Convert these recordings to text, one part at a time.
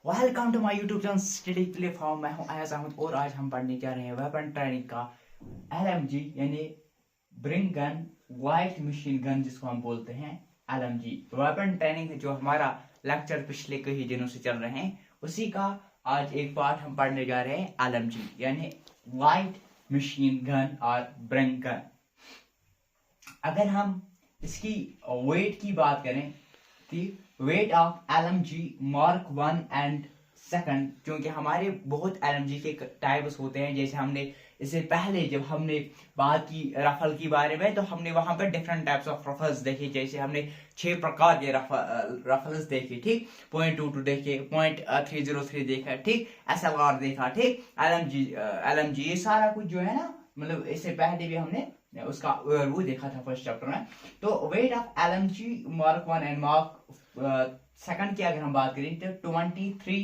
Welcome to my YouTube channel study platform. मैं हूं अयाज अहमद और आज हम पढ़ने जा रहे हैं वेपन ट्रेनिंग का एलएमजी यानी bring gun white machine gun जिसको हम बोलते हैं एलएमजी। वेपन ट्रेनिंग जो हमारा लेक्चर पिछले कई दिनों से चल रहे हैं उसी का आज एक पार्ट हम पढ़ने जा रहे हैं एलएमजी यानी वाइट मशीन गन और ब्रिंग गन। अगर हम इसकी वेट की बात करें कि weight of LMG mark 1 and second, क्योंकि हमारे बहुत एलएमजी के टाइप्स होते हैं। जैसे हमने इससे पहले जब हमने बात की रफल के बारे में तो हमने वहां पर डिफरेंट टाइप्स ऑफ रफल्स देखे। जैसे हमने 6 प्रकार के रफल्स देखे, ठीक, .22 देखे, .303 देखा, ठीक, SLR देखा, ठीक, एलएमजी ये सारा कुछ जो है ना, मतलब इससे पहले भी हमने उसका वो देखा था फर्स्ट चैप्टर में। तो weight of LMG mark 1 and mark second की अगर हम बात करें तो 23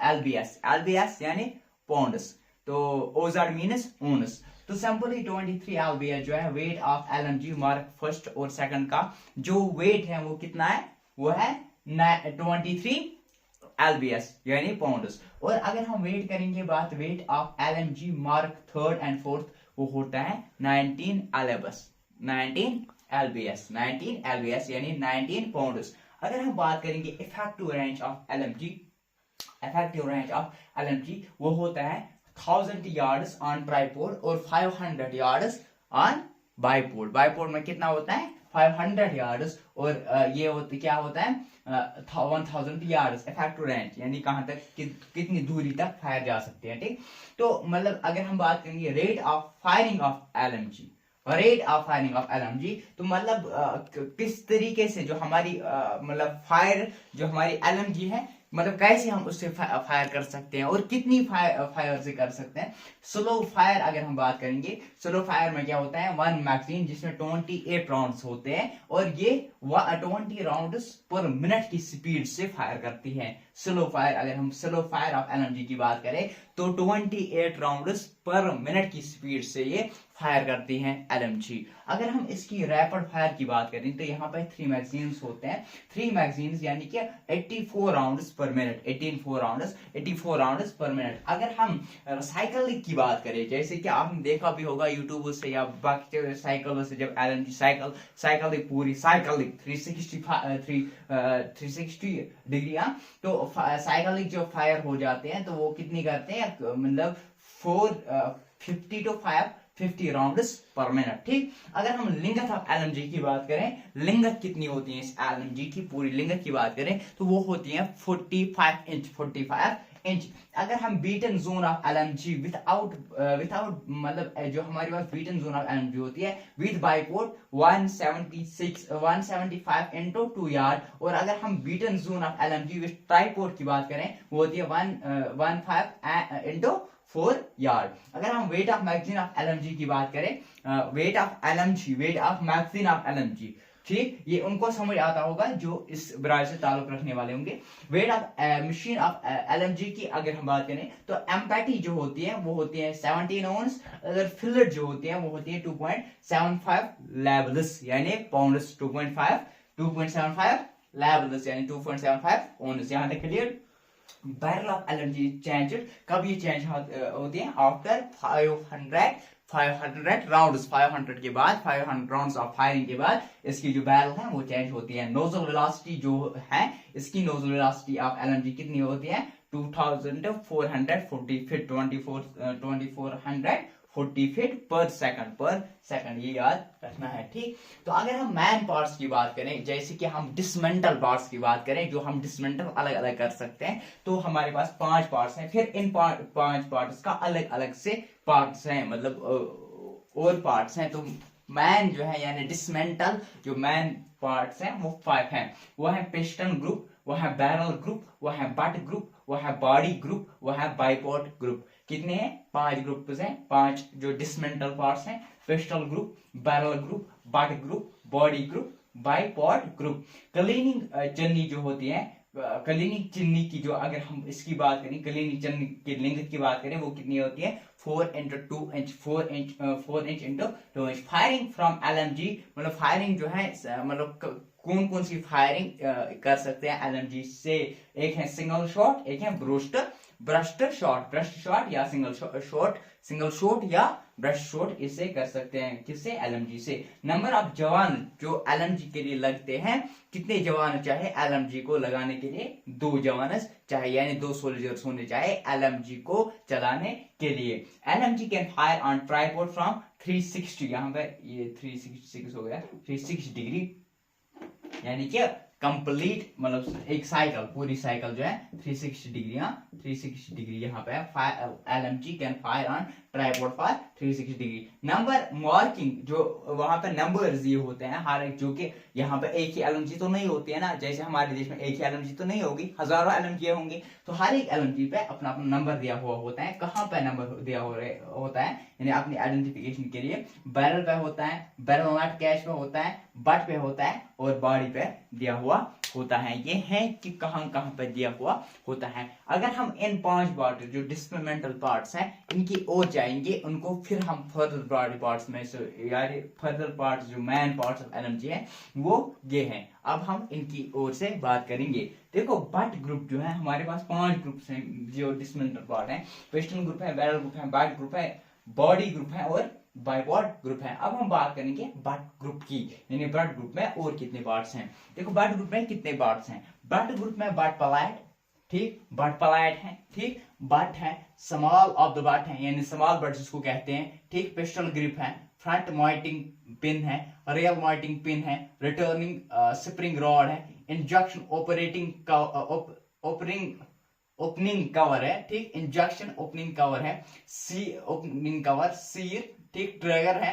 एलबीएस यानी पौंड्स, तो ओजाड मीन्स ओनस। तो सिंपली 23 एलबीएस जो है weight of LMG mark first और सेकंड का जो वेट है वो कितना है, वो है 23 एलबीएस यानी पाउंड्स। और अगर हम वेट करेंगे बात weight of LMG mark third and fourth, वो होता है 19 एलबीएस यानी 19 पाउंड्स। अगर हम बात करेंगे इफेक्टिव रेंज ऑफ एलएमजी वो होता है 1000 यार्ड्स ऑन ट्राइपोड और 500 यार्ड्स ऑन बाइपोड। बाइपोड में कितना होता है 500 यार्ड्स और ये क्या होता है 1000 यार्ड्स इफेक्टिव रेंज यानी कहां तक कितनी दूरी तक फायर जा सकते हैं, ठीक। तो मतलब अगर हम बात करेंगे rate of firing of LMG तो मतलब किस तरीके से जो हमारी मतलब फायर जो हमारी एलएमजी है, मतलब कैसे हम उससे फायर कर सकते हैं और कितनी फायर से कर सकते हैं। स्लो फायर अगर हम बात करेंगे, स्लो फायर में क्या होता है 1 मैगजीन जिसमें 28 राउंड्स होते हैं और ये 20 राउंड्स पर मिनट की स्पीड से फायर करती है। स्लो फायर, अगर हम स्लो फायर ऑफ एलएमजी की बात करें तो 28 राउंड्स पर मिनट की स्पीड से ये फायर करती हैं एलएमजी। अगर हम इसकी रैपिड फायर की बात करें तो यहाँ पे 3 मैगजीन्स होते हैं, 3 मैगजीन्स यानी कि 84 राउंड्स पर मिनट, 84 राउंड्स पर मिनट। अगर हम साइकिलिंग की बात करें, जैसे कि आपने देखा भी होगा यूट्यूब से या बाकी साइकिलों से, जब एलएमजी साइकिलिंग पूरी साइकिलिंग 360 डिग्री, तो साइकिलिंग जो फायर हो जाते हैं तो वो कितनी करते हैं, मतलब 450 to 550 राउंड्स पर मिनट, ठीक। अगर हम लिंगथ ऑफ एलएमजी की बात करें, लिंगथ कितनी होती है इस एलएमजी की, पूरी लिंगथ की बात करें तो वो होती है 45 इंच। अगर हम beaten zone of LMG without मतलब जो हमारे पास बीटन जोन ऑफ एलएमजी होती है विद बाइपोर्ट 175 इंटू 2 यार्ड, और अगर हम beaten zone of LMG with tripod की बात करें वो होती है 15 इंटू 4 यार्ड। अगर हम weight of magazine of LMG की बात करें, weight of magazine of LMG, ठीक, ये उनको समझ आता होगा जो इस ब्रांच से ताल्लुक रखने वाले होंगे। Weight of machine of LMG की अगर हम बात करें तो एम्पैटी जो होती है वो होती है 17 ओंस, अगर फिलेट जो होती है वो होती है 2.75 लेवल्स यानी पाउंड्स, 2.75 लेवल्स यानी 2.75 ओंस। यहाँ तक clear. Barrel of LMG change कब ये चेंज होती है, आफ्टर 500 राउंड्स, 500 के बाद 500 राउंड्स ऑफ फायरिंग के बाद इसकी जो बैरल है वो चेंज होती है। नोजल वेलोसिटी जो है इसकी नोजल वेलोसिटी ऑफ एलएमजी कितनी होती है 2440 फीट, 2440 फीट पर सेकंड, ये याद रखना है, ठीक। तो अगर हम मैन पार्ट्स की बात करें, जैसे कि हम डिसमेंटल पार्ट्स की बात करें जो हम डिसमेंटल अलग अलग कर सकते हैं, तो हमारे पास 5 पार्ट्स हैं। फिर इन 5 पार्ट्स का अलग अलग से पार्ट्स हैं, मतलब और पार्ट्स हैं। तो मैन जो है यानी डिसमेंटल जो मैन पार्ट्स हैं वो 5 हैं। वो है पिस्टन ग्रुप, वो है बैरल ग्रुप, वो है बट ग्रुप, वो है बॉडी ग्रुप, वो है बाइपोर्ट ग्रुप। कितने हैं 5 ग्रुप्स हैं, 5 जो डिसमेंटल पार्ट्स हैं, pistol group, barrel group, butt group, body group, bipod group. Cleaning चन्नी जो होती है, क्लीनिंग चिन्नी की जो अगर हम इसकी बात करें, क्लीनिंग चिन्नी की लिंगथ की बात करें वो कितनी होती है 4 into 2 inch, 4 inch into 2 inch. Firing from LMG, मतलब फायरिंग जो है मतलब कौन कौन सी फायरिंग कर सकते हैं एलएमजी से। एक है सिंगल शॉट, एक है ब्रस्ट शॉट या सिंगल शॉट या ब्रश शॉट, इससे कर सकते हैं। किससे? एलएमजी से। नंबर ऑफ जवान जो एलएमजी के लिए लगते हैं, कितने जवान चाहिए एलएमजी को लगाने के लिए? 2 जवान चाहिए, यानी 2 सोल्जर्स होने चाहिए एलएमजी को चलाने के लिए। LMG can fire on tripod from 360, यहाँ पे ये 366 हो गया, 360 डिग्री, यानी कि कंप्लीट मतलब एक साइकिल, पूरी साइकिल जो है 360 डिग्री, 360 डिग्री यहाँ पे LMG can fire on tripod for 360 degree. Number marking, जो वहां पे नंबर्स ये होते हैं हर एक, जो कि यहाँ पे एक ही एलएमजी तो नहीं होती है ना, जैसे हमारे देश में एक ही एलएमजी तो नहीं होगी, हजारों एलएमजी होंगी, तो हर एक एलएमजी पे अपना अपना नंबर दिया हुआ होता है। कहाँ पे नंबर दिया होता है? यानी अपनी आइडेंटिफिकेशन के लिए बैरल पे होता है, बैरल नट कैच पे होता है, बट पे होता है और बॉडी पे दिया हुआ होता है। ये है कि कहां कहां पे दिया हुआ होता है। अगर हम इन 5 पार्ट जो डिस्प्लेमेंटल पार्ट्स हैं इनकी ओर जाएंगे, उनको फिर हम फर्दर बॉडी पार्ट्स में से, यानी फर्दर पार्ट्स जो मेन पार्ट्स ऑफ एलएमजी है वो ये हैं। अब हम इनकी ओर से बात करेंगे। देखो बट ग्रुप जो है, हमारे पास 5 ग्रुप्स हैं जो डिस्प्लेमेंटल पार्ट हैं। पिस्टन ग्रुप है, बैरल ग्रुप है, बट ग्रुप है, बॉडी ग्रुप है और बाइपॉड ग्रुप है। अब हम बात करेंगे बट ग्रुप की, यानी बट ग्रुप में और कितने पार्ट्स हैं। देखो बट ग्रुप में कितने पार्ट्स हैं। बट ग्रुप में बट पलाइट, ठीक, बट पलाइट है, ठीक, बट है, स्मॉल ऑफ द बट है, यानी स्मॉल बट जिसको कहते हैं, ठीक, पिस्टल ग्रिप है, फ्रंट मॉइटिंग पिन है, रियल मॉइटिंग पिन है, रिटर्निंग स्प्रिंग रॉड है, इंजेक्शन ओपनिंग कवर है, ठीक, इंजेक्शन ओपनिंग कवर है, सी ओपनिंग कवर, सीर, ठीक, ट्रिगर है,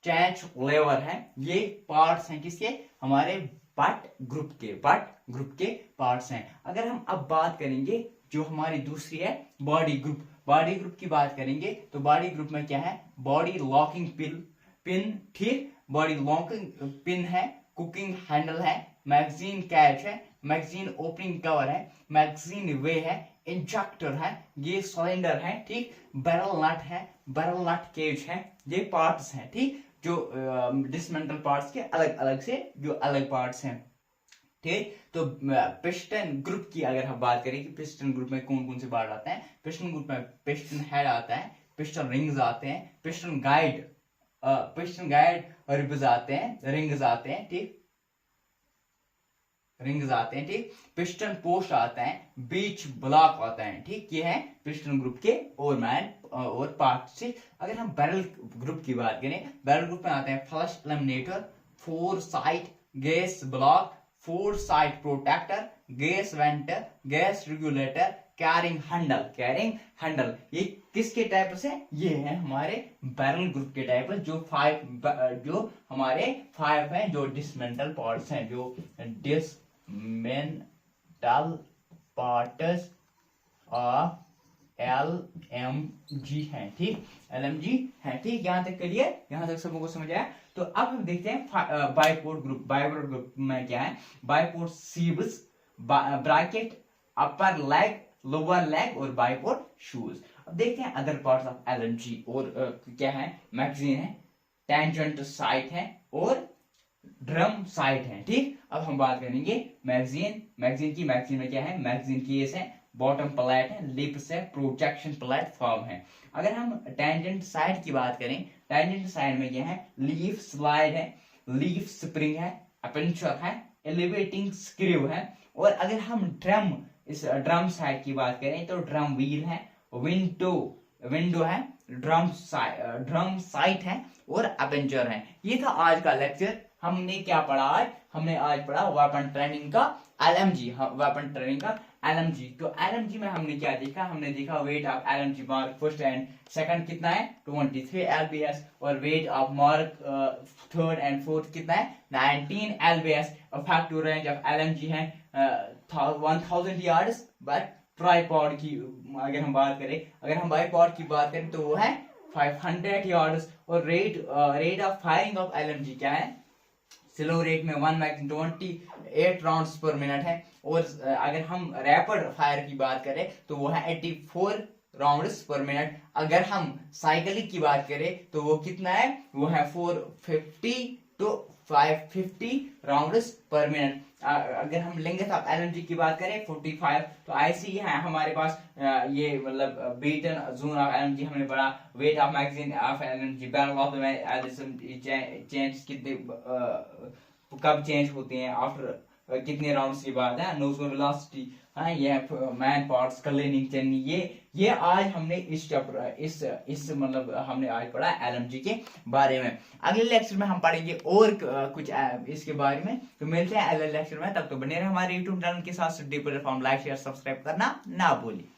चैंच लेवर है। ये पार्ट्स हैं किसके? हमारे बट ग्रुप के पार्ट्स हैं। अगर हम अब बात करेंगे जो हमारी दूसरी है बॉडी ग्रुप की बात करेंगे, तो बॉडी ग्रुप में क्या है? बॉडी लॉकिंग पिन, ठीक, बॉडी लॉकिंग पिन है, कुकिंग हैंडल है, मैगजीन कैच है, मैगजीन ओपनिंग कवर है, मैगजीन वे है, इंजेक्टर है, ये सिलेंडर है, ठीक, बैरल नट है, बैरल नट केज है। ये पार्ट्स हैं, ठीक, जो डिस्मेंटल पार्ट्स के अलग अलग से जो अलग पार्ट्स हैं, ठीक। तो पिस्टन ग्रुप की अगर हम बात करें कि पिस्टन ग्रुप में कौन कौन से पार्ट आते हैं, पिस्टन ग्रुप में पिस्टन हेड आता है, पिस्टन रिंग्स आते हैं, पिस्टन गाइड रिब्स आते हैं, रिंग्स आते हैं, ठीक, रिंग्स आते हैं, ठीक, पिस्टन पोस्ट आता है, बीच ब्लॉक आता है, ठीक। ये है पिस्टन ग्रुप के और मैन और पार्ट से। अगर हम बैरल ग्रुप की बात करें, बैरल ग्रुप में आते हैं flush eliminator, 4 site gas block, 4 site protector, gas venter, gas regulator, carrying handle. ये किसके टाइप से? ये है हमारे बैरल ग्रुप के टाइप, जो हमारे 5 हैं जो डिस्मेंटल पार्ट्स हैं, जो डिस्मेंटल पार्ट्स ऑफ एलएमजी हैं, ठीक, एलएमजी हैं, ठीक। यहां तक क्लियर? यहां तक सबको समझ आया? तो अब हम देखते हैं बाइपोर्ट ग्रुप में क्या है। बाइपोर्ट सीब्स, ब्रैकेट, अपर लेग, लोअर लेग और बाइपोर्ट शूज। अब देखते हैं अदर पार्ट्स ऑफ एलएमजी। और क्या है? मैगजीन है, टेंजेंट साइट है और ड्रम साइट है, ठीक। अब हम बात करेंगे मैगजीन में क्या है? मैगजीन केस है, बॉटम प्लेट है, लिप्स है, प्रोजेक्शन प्लेटफॉर्म है। अगर हम टेंजेंट साइड की बात करें, टेंजेंट साइड में क्या है? लीफ स्लाइड है, लीफ स्प्रिंग है, अपेंचर है, एलिवेटिंग स्क्रू है। और अगर हम ड्रम साइड की बात करें तो ड्रम व्हील है, विंडो है, ड्रम साइट है और अपेंचर है। ये था आज का लेक्चर। हमने क्या पढ़ा आज? हमने आज पढ़ा वेपन ट्रेनिंग का एलएमजी, वेपन ट्रेनिंग का एलएमजी। तो एलएमजी में हमने क्या देखा? हमने देखा weight of LMG mark first and second कितना है? 23 एलबीएस। और weight of mark third and fourth कितना है? 19 LBS. Effective range of LMG है 1000 यार्ड्स। बट ट्राइपॉड की अगर हम बात करें तो वो है 500 यार्ड्स। और rate of firing of LMG क्या है? स्लो रेट में 1 मैगजीन 28 राउंड्स पर मिनट है। और अगर हम रैपिड फायर की बात करें तो वो है 84 राउंड्स पर मिनट। अगर हम साइकिलिक की बात करें तो वो कितना है? वो है 450 to 550 राउंड्स पर मिनट। अगर हम लेंगे तो LMG की बात करें 45, तो ऐसे ही है हमारे पास ये मतलब बीटन जोन ऑफ LMG हमने पढ़ा, weight of magazine of LMG, barrel of change कितने कब चेंज होते हैं, आफ्टर कितने राउंड्स की बात है, नोज वेलोसिटी, हाँ ये मैन पार्ट्स क्लीनिंग चेनी, ये आज हमने इस चैप्टर इस मतलब हमने आज पढ़ा LMG के बारे में। अगले लेक्चर में हम पढ़ेंगे और कुछ इसके बारे में। तो मिलते हैं अगले लेक्चर में, तब तो बने रहे हमारे YouTube चैनल के साथ। लाइक शेयर सब्सक्राइब करना ना भूलिए।